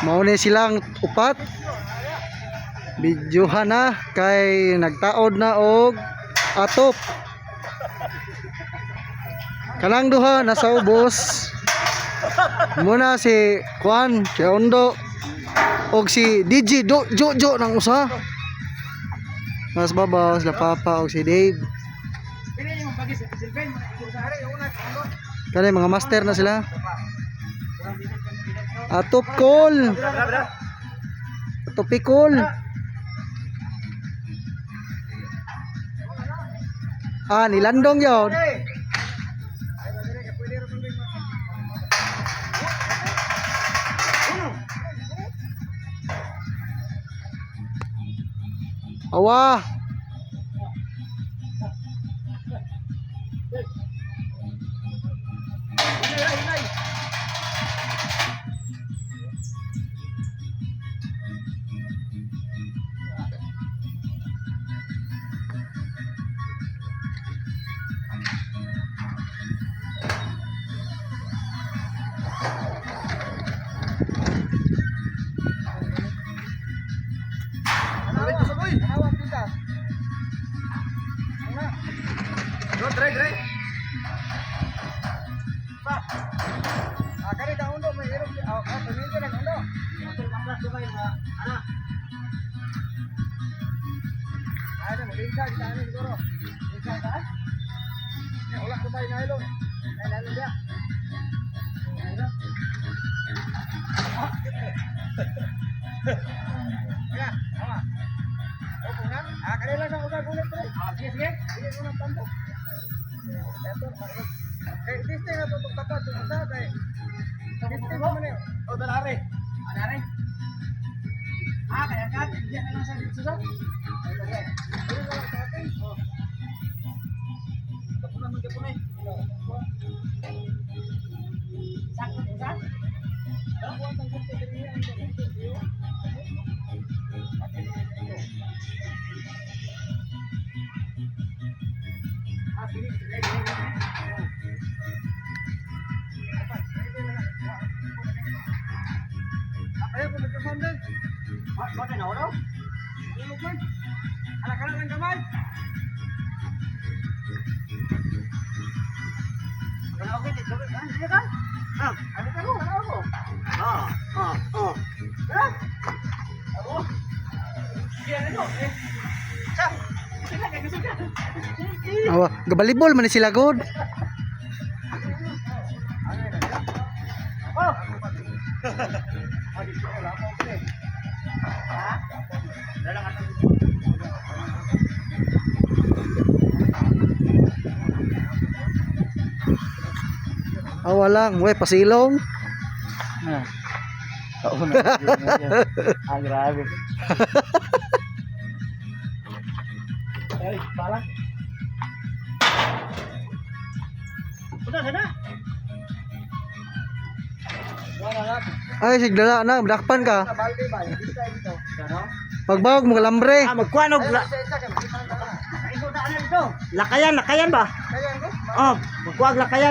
Mauni silang upat. Videohan na kay nagtaod na og atop. Kanang duha nasa ubos. Muna si Juan, si Ondo og si DJ Jojo nang usa. Mas babaw sila Papa og si Dave. Kani mga master na sila. Atop call. Atopikol. Nilandong yun. Awa. Dre. Pa. Kani da undo may hirap. Pamilya lang undo. Mas subay na ana. Ay mo lingsa kita ani siguro. Lingsa ka? Ya ulah subay na ilong. Ay lalo dia. Ya, ama. Opungan. Kanila sa udah kulit Dre. Sige. Sige ko na tambo. Kayak testing atau untuk tapat itu kita kayak testing apa nih? Oh dalare, dalare. Kayak kan dia langsung susah. Ini kalau chatting, kepunan mengkepunai. Sakit susah. Dah buat tangkap ini yang video. Ayo pembetulan deh. Pakai nawa. Ini kan. Anak-anak yang kamay. Kalau oke dicoba kan dia kan? Ada kan aku. Aduh. Dia itu. Cak. Sila kayak gitu. Awa, gabalibol man ni sila god. Oh. Awa lang, we pasilong. Grabe. Ay, parang. Sudah, sana. Ay, sigdala na, dakpan ka. Balde ba? Dito tayo dito. Pagbawag mo kalambre. Magkuanog la. Lakayan ba? Kaya ko? Oh, magkuag lakayan.